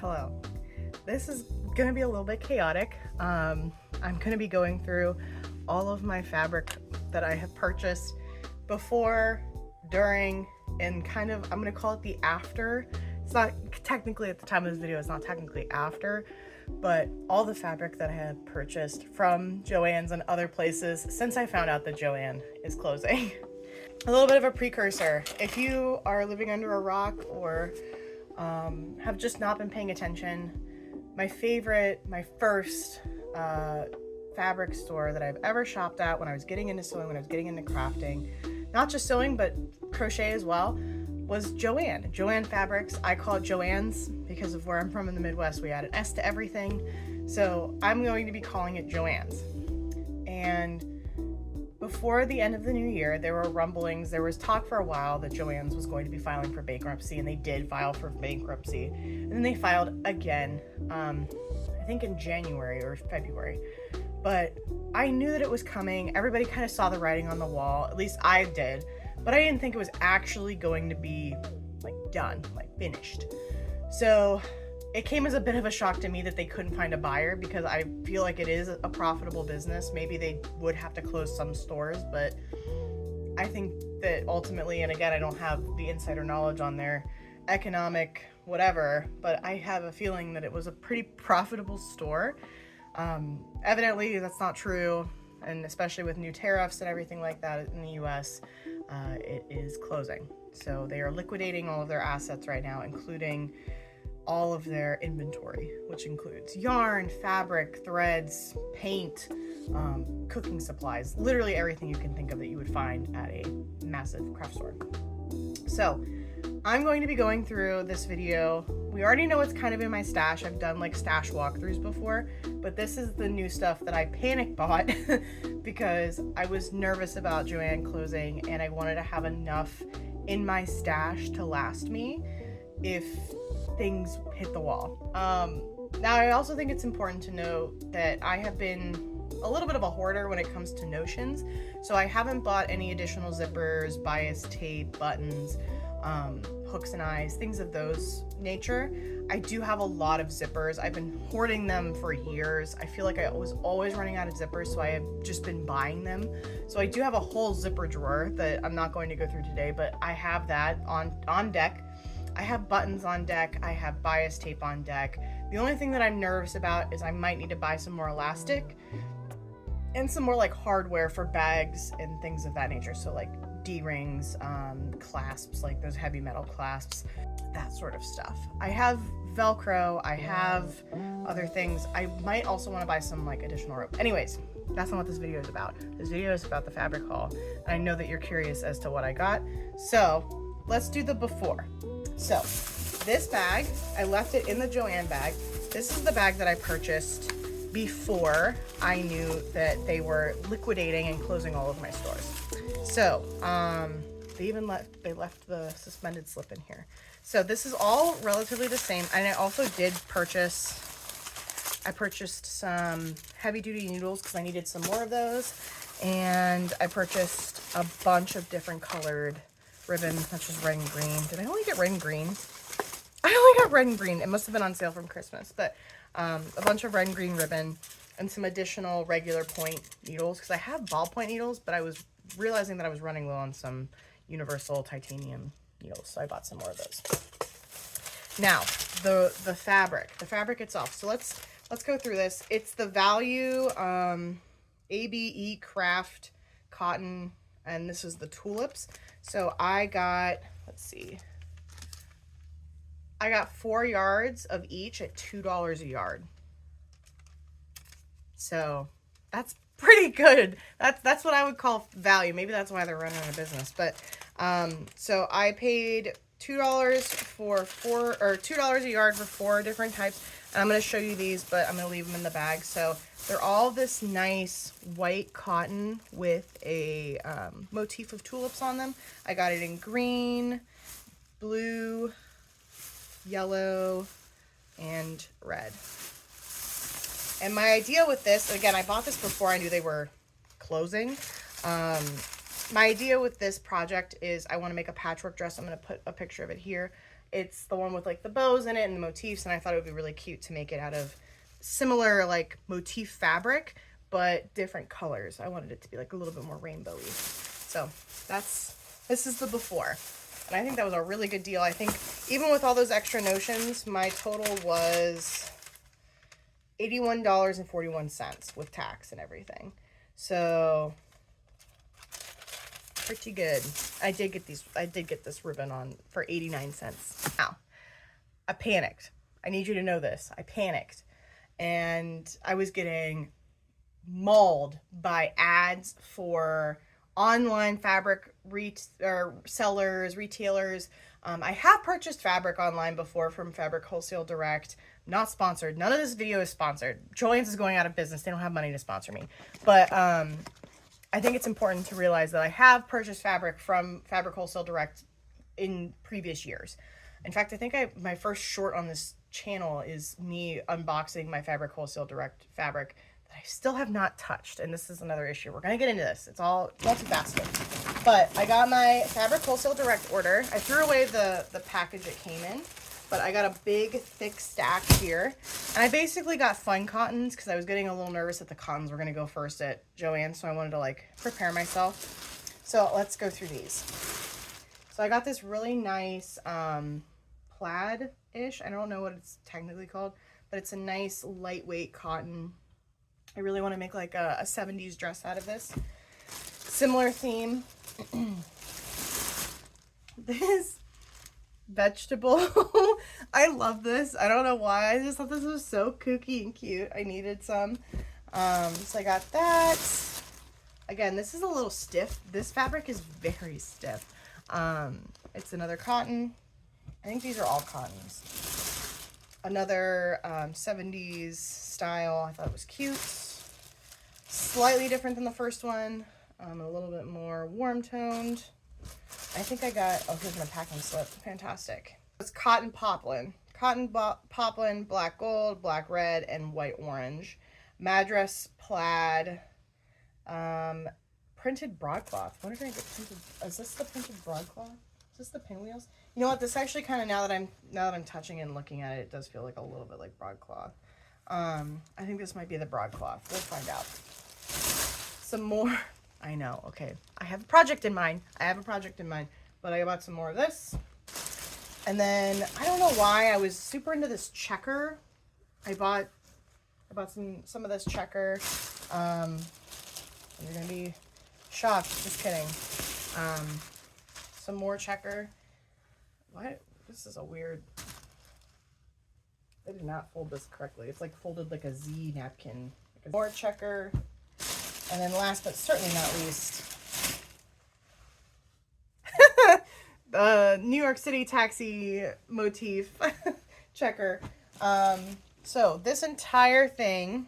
Hello. This is gonna be a little bit chaotic. I'm gonna be going through all of my fabric that I have purchased before, during, and kind of, I'm gonna call it the after. It's not technically at the time of this video, it's not technically after, but all the fabric that I have purchased from JoAnns and other places since I found out that JoAnn is closing. A little bit of a precursor. If you are living under a rock or have just not been paying attention, my first fabric store that I've ever shopped at when I was getting into sewing, when I was getting into crafting, not just sewing, but crochet as well, was Joann Fabrics. I call it JoAnns because of where I'm from in the Midwest. We add an S to everything. So I'm going to be calling it JoAnns. And before the end of the new year, there were rumblings, there was talk for a while that JoAnns was going to be filing for bankruptcy, and they did file for bankruptcy. And then they filed again, I think in January or February. But I knew that it was coming. Everybody kind of saw the writing on the wall, at least I did. But I didn't think it was actually going to be like done, like finished. So it came as a bit of a shock to me that they couldn't find a buyer, because I feel like it is a profitable business. Maybe they would have to close some stores, but I think that ultimately, and again, I don't have the insider knowledge on their economic whatever, but I have a feeling that it was a pretty profitable store. Evidently that's not true, and especially with new tariffs and everything like that in the US, it is closing. So they are liquidating all of their assets right now, including all of their inventory, which includes yarn, fabric, threads, paint, cooking supplies, literally everything you can think of that you would find at a massive craft store. So I'm going to be going through this video. We already know what's kind of in my stash. I've done like stash walkthroughs before, but this is the new stuff that I panic bought because I was nervous about JoAnn closing, and I wanted to have enough in my stash to last me if things hit the wall. Now I also think it's important to note that I have been a little bit of a hoarder when it comes to notions, so I haven't bought any additional zippers, bias tape, buttons, hooks and eyes, things of those nature. I do have a lot of zippers. I've been hoarding them for years. I feel like I was always running out of zippers, so I have just been buying them. So I do have a whole zipper drawer that I'm not going to go through today, but I have that on deck. I have buttons on deck. I have bias tape on deck. The only thing that I'm nervous about is I might need to buy some more elastic and some more like hardware for bags and things of that nature. So like D-rings, clasps, like those heavy metal clasps, that sort of stuff. I have Velcro, I have other things. I might also want to buy some like additional rope. Anyways, that's not what this video is about. This video is about the fabric haul. And I know that you're curious as to what I got. So let's do the before. So this bag, I left it in the JoAnn bag. This is the bag that I purchased before I knew that they were liquidating and closing all of my stores. So they left the suspended slip in here. So this is all relatively the same. And I also did purchase some heavy duty needles because I needed some more of those. And I purchased a bunch of different colored ribbon, such as red and green. Did I only get red and green? I only got red and green. It must have been on sale from Christmas, but a bunch of red and green ribbon and some additional regular point needles, because I have ballpoint needles, but I was realizing that I was running low on some universal titanium needles, so I bought some more of those. Now, the fabric itself. So let's go through this. It's the Value ABE Craft Cotton, and this is the tulips. So I got, let's see, I got 4 yards of each at $2 a yard. So that's pretty good. That's what I would call value. Maybe that's why they're running out of business. But so I paid $2 for $2 a yard for 4 different types. And I'm going to show you these, but I'm going to leave them in the bag. So they're all this nice white cotton with a motif of tulips on them. I got it in green, blue, yellow, and red. And my idea with this, again, I bought this before I knew they were closing. My idea with this project is I want to make a patchwork dress. I'm going to put a picture of it here. It's the one with like the bows in it and the motifs, and I thought it would be really cute to make it out of similar like motif fabric, but different colors. I wanted it to be like a little bit more rainbowy. So this is the before. And I think that was a really good deal. I think even with all those extra notions, my total was $81.41 with tax and everything. So pretty good. I did get this ribbon on for 89 cents. Now, I panicked. I need you to know this. I panicked. And I was getting mauled by ads for online fabric sellers, retailers. I have purchased fabric online before from Fabric Wholesale Direct. Not sponsored. None of this video is sponsored. JoAnns is going out of business. They don't have money to sponsor me. But I think it's important to realize that I have purchased fabric from Fabric Wholesale Direct in previous years. In fact, I think my first short on this channel is me unboxing my Fabric Wholesale Direct fabric that I still have not touched. And this is another issue. We're going to get into this. It's all too fast. But I got my Fabric Wholesale Direct order. I threw away the package it came in, but I got a big, thick stack here. And I basically got fun cottons because I was getting a little nervous that the cottons were going to go first at JoAnns, so I wanted to like prepare myself. So let's go through these. So I got this really nice plaid-ish. I don't know what it's technically called, but it's a nice lightweight cotton. I really want to make like a 70s dress out of this. Similar theme. This vegetable. I love this. I don't know why. I just thought this was so kooky and cute. I needed some. So I got that. Again, this is a little stiff. This fabric is very stiff. It's another cotton. I think these are all cottons. Another 70s style. I thought it was cute. Slightly different than the first one. A little bit more warm toned. I think I got, oh, here's my packing slip. Fantastic. It's cotton poplin. Cotton poplin, black gold, black red, and white orange. Madras plaid. Printed broadcloth. What did I get printed? Is this the printed broadcloth? Is this the pinwheels? You know what? This actually kind of, now that I'm touching and looking at it, it does feel like a little bit like broadcloth. I think this might be the broadcloth. We'll find out. Some more. I know. Okay. I have a project in mind. But I bought some more of this. And then I don't know why I was super into this checker. I bought some of this checker. You're gonna be shocked. Just kidding. Some more checker. What? This is a weird. I did not fold this correctly. It's like folded like a Z napkin. More checker. And then last but certainly not least, the New York City taxi motif checker. So this entire thing,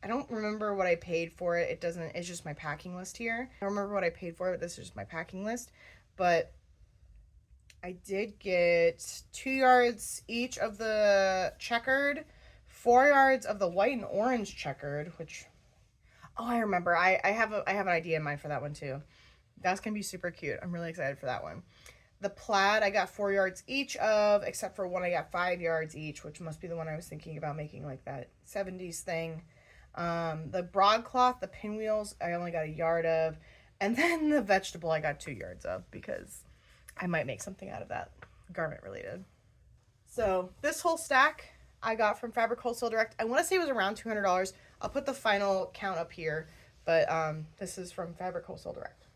I don't remember what I paid for it. It's just my packing list here. I don't remember what I paid for it. This is just my packing list. But I did get 2 yards each of the checkered, 4 yards of the white and orange checkered, which, oh, I remember. I have an idea in mind for that one too. That's gonna be super cute. I'm really excited for that one. The plaid I got 4 yards each of, except for one I got 5 yards each, which must be the one I was thinking about making like that 70s thing. The broadcloth, the pinwheels, I only got 1 yard of, and then the vegetable I got 2 yards of because I might make something out of that, garment related. So this whole stack I got from Fabric Wholesale Direct. I want to say it was around $200. I'll put the final count up here, but this is from Fabric Wholesale Direct.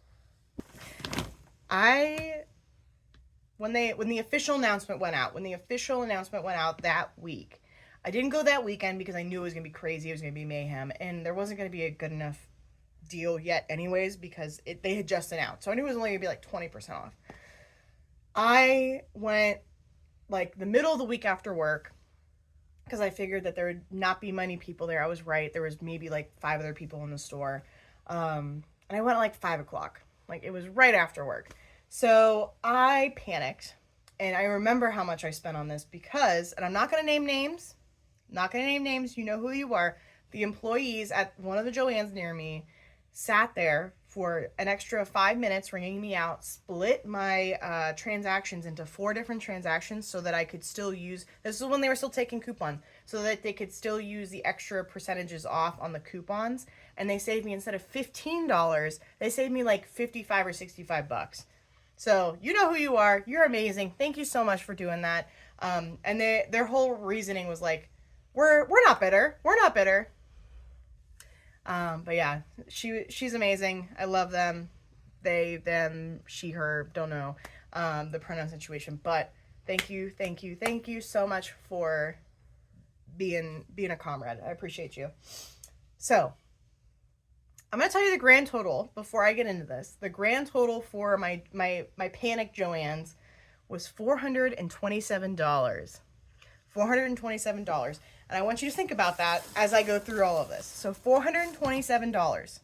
When the official announcement went out, that week, I didn't go that weekend because I knew it was gonna be crazy, it was gonna be mayhem, and there wasn't gonna be a good enough deal yet anyways because they had just announced, so I knew it was only gonna be like 20% off. I went like the middle of the week after work because I figured that there would not be many people there. I was right. There was maybe like 5 other people in the store. And I went at like 5 o'clock. Like it was right after work. So I panicked. And I remember how much I spent on this because, and I'm not going to name names. You know who you are. The employees at one of the JoAnns near me sat there for an extra 5 minutes ringing me out, split my transactions into 4 different transactions so that I could still use, this is when they were still taking coupons, so that they could still use the extra percentages off on the coupons. And they saved me, instead of $15, they saved me like 55 or 65 bucks. So you know who you are. You're amazing. Thank you so much for doing that. And their whole reasoning was like, we're not bitter. We're not bitter. But yeah, she's amazing. I love them. They, them, she, her, don't know, the pronoun situation, but thank you so much for being a comrade. I appreciate you. So I'm going to tell you the grand total before I get into this. The grand total for my panic JoAnns was $427. $427. And I want you to think about that as I go through all of this. So $427.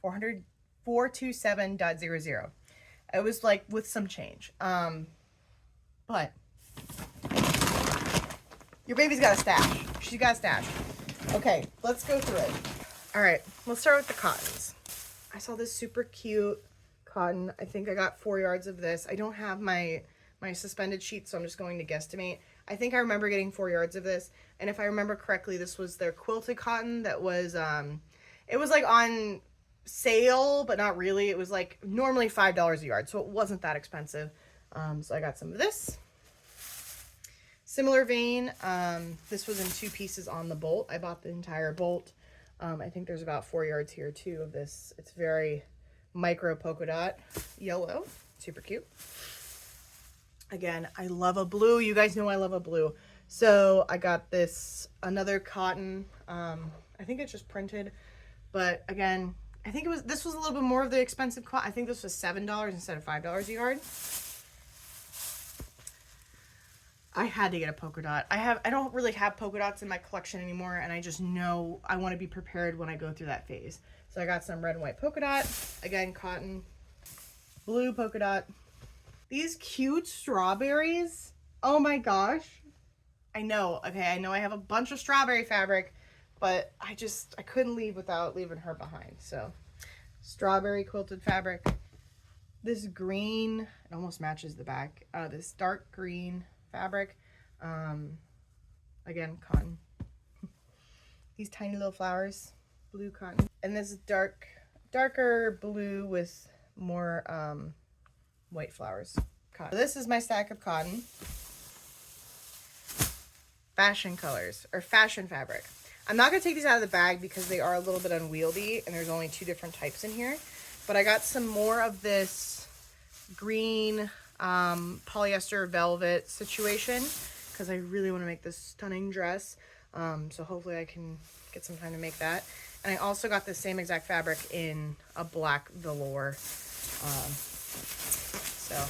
427.00. It was like with some change. But your baby's got a stash. She's got a stash. Okay, let's go through it. All right, let's start with the cottons. I saw this super cute cotton. I think I got 4 yards of this. I don't have my suspended sheet, so I'm just going to guesstimate. I think I remember getting 4 yards of this, and if I remember correctly, this was their quilted cotton that was, it was like on sale, but not really. It was like normally $5 a yard, so it wasn't that expensive. So I got some of this. Similar vein, this was in 2 pieces on the bolt. I bought the entire bolt. I think there's about 4 yards here too of this. It's very micro polka dot yellow, super cute. Again, I love a blue. You guys know I love a blue. So I got this, another cotton. I think it's just printed, but again, I think this was a little bit more of the expensive cotton. I think this was $7 instead of $5 a yard. I had to get a polka dot. I don't really have polka dots in my collection anymore, and I just know I want to be prepared when I go through that phase. So I got some red and white polka dot, again, cotton, blue polka dot. These cute strawberries, oh my gosh. I know, okay, I know I have a bunch of strawberry fabric, but I couldn't leave without leaving her behind. So strawberry quilted fabric. This green, it almost matches the back. This dark green fabric, again, cotton. These tiny little flowers, blue cotton. And this darker blue with more white flowers. Cotton. So this is my stack of cotton. Fashion colors, or fashion fabric. I'm not going to take these out of the bag because they are a little bit unwieldy, and there's only 2 different types in here. But I got some more of this green polyester velvet situation because I really want to make this stunning dress. So hopefully I can get some time to make that. And I also got the same exact fabric in a black velour. So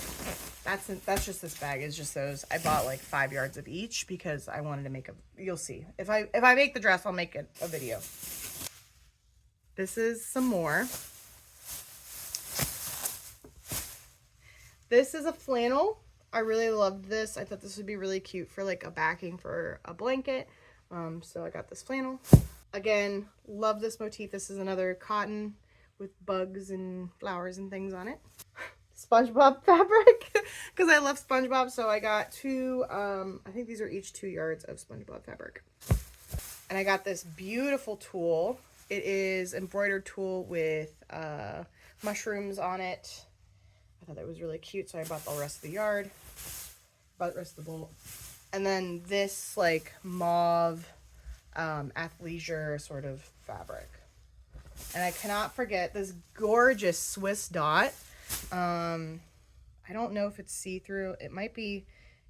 that's just this bag. It's just those. I bought like 5 yards of each because I wanted to make you'll see. If I make the dress, I'll make a video. This is some more. This is a flannel. I really loved this. I thought this would be really cute for like a backing for a blanket. So I got this flannel. Again, love this motif. This is another cotton with bugs and flowers and things on it. SpongeBob fabric because I love SpongeBob. So I got 2, I think these are each 2 yards of SpongeBob fabric. And I got this beautiful tulle. It is embroidered tulle with mushrooms on it. I thought that was really cute, so I bought the rest of the yard. Bought the rest of the bolt. And then this like mauve athleisure sort of fabric. And I cannot forget this gorgeous Swiss dot. I don't know if it's see-through. It might be,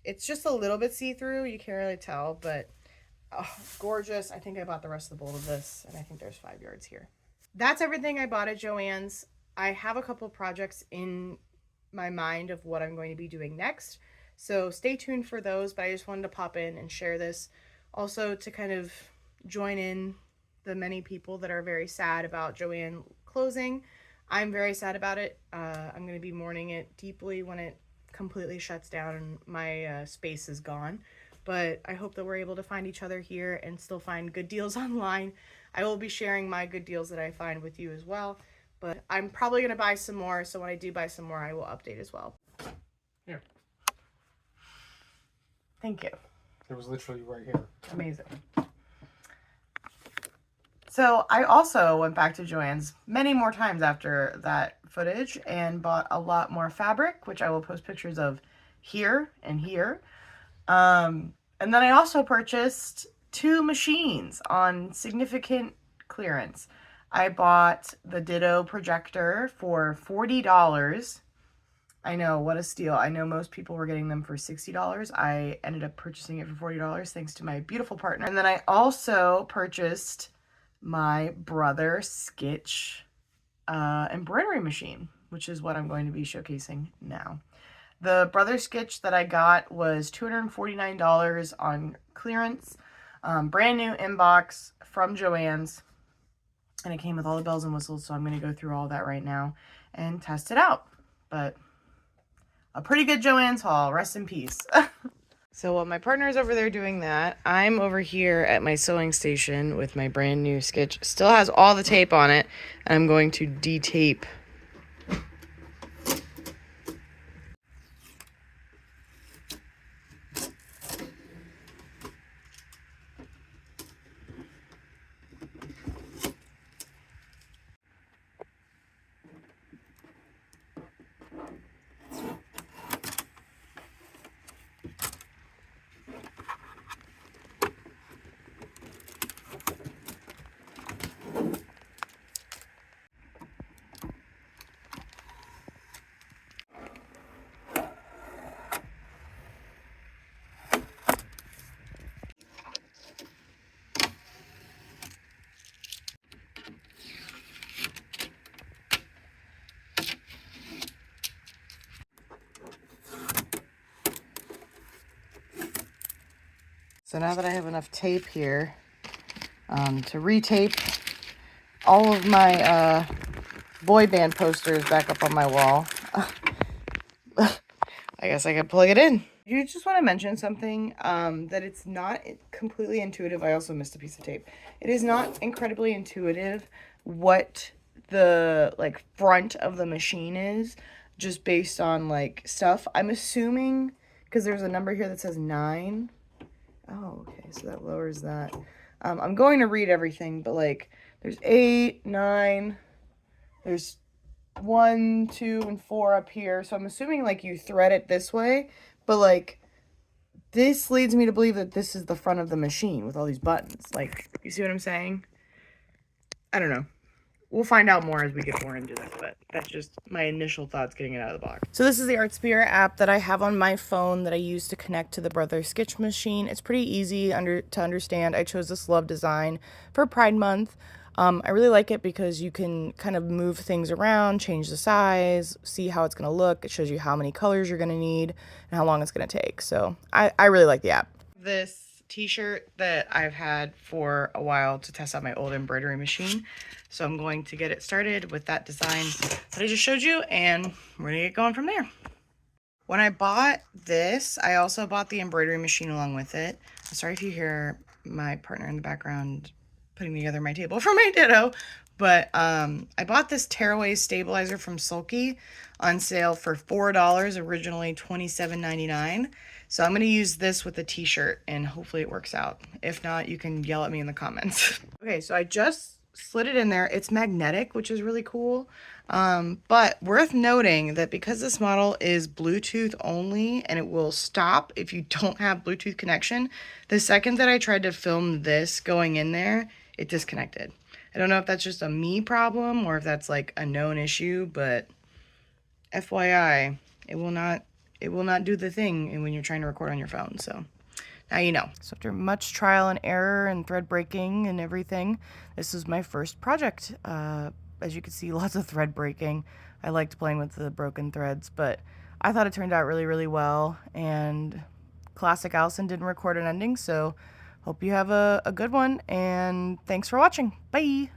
it's just a little bit see-through. You can't really tell, but oh, gorgeous. I think I bought the rest of the bolt of this, and I think there's 5 yards here. That's everything I bought at JoAnns. I have a couple projects in my mind of what I'm going to be doing next. So stay tuned for those, but I just wanted to pop in and share this. Also to kind of join in the many people that are very sad about JoAnn closing. I'm very sad about it. I'm going to be mourning it deeply when it completely shuts down and my space is gone. But I hope that we're able to find each other here and still find good deals online. I will be sharing my good deals that I find with you as well. but I'm probably going to buy some more. So when I do buy some more, I will update as well. Here. Thank you. It was literally right here. Amazing. So I also went back to JoAnns many more times after that footage and bought a lot more fabric, which I will post pictures of here and here. And then I also purchased 2 machines on significant clearance. I bought the Ditto projector for $40. I know, what a steal. I know most people were getting them for $60. I ended up purchasing it for $40 thanks to my beautiful partner. And then I also purchased my Brother Sketch embroidery machine, which is what I'm going to be showcasing now. The Brother Sketch that I got was $249 on clearance, brand new inbox from JoAnns, and it came with all the bells and whistles, so I'm going to go through all that right now and test it out. But a pretty good JoAnns haul, rest in peace. So while my partner is over there doing that, I'm over here at my sewing station with my brand new sketch. Still has all the tape on it. I'm going to de-tape. So now that I have enough tape here to retape all of my boy band posters back up on my wall, I guess I can plug it in. You just want to mention something, that it's not completely intuitive. I also missed a piece of tape. It is not incredibly intuitive what the like front of the machine is, just based on like stuff. I'm assuming, because there's a number here that says 9. Oh, okay, so that lowers that. I'm going to read everything, but like there's 8, 9, there's 1, 2, and 4 up here. So I'm assuming like you thread it this way, but like this leads me to believe that this is the front of the machine with all these buttons. Like, you see what I'm saying? I don't know. We'll find out more as we get more into this, but that's just my initial thoughts getting it out of the box. So this is the Art Spirit app that I have on my phone that I use to connect to the Brother Sketch machine. It's pretty easy to understand. I chose this love design for Pride Month. I really like it because you can kind of move things around, change the size, see how it's going to look. It shows you how many colors you're going to need and how long it's going to take. So I really like the app. This t-shirt that I've had for a while to test out my old embroidery machine. So I'm going to get it started with that design that I just showed you, and we're going to get going from there. When I bought this, I also bought the embroidery machine along with it. I'm sorry if you hear my partner in the background putting together my table for my Ditto, but I bought this tearaway stabilizer from Sulky on sale for $4, originally $27.99. So I'm going to use this with the t-shirt and hopefully it works out. If not, you can yell at me in the comments. Okay, so I just slid it in there. It's magnetic, which is really cool. But worth noting that because this model is Bluetooth only and it will stop if you don't have Bluetooth connection, the second that I tried to film this going in there, it disconnected. I don't know if that's just a me problem or if that's like a known issue, but FYI, it will not do the thing when you're trying to record on your phone. So now you know. So after much trial and error and thread breaking and everything, this is my first project. As you can see, lots of thread breaking. I liked playing with the broken threads, but I thought it turned out really, really well. And classic Allison didn't record an ending, so hope you have a good one, and thanks for watching. Bye!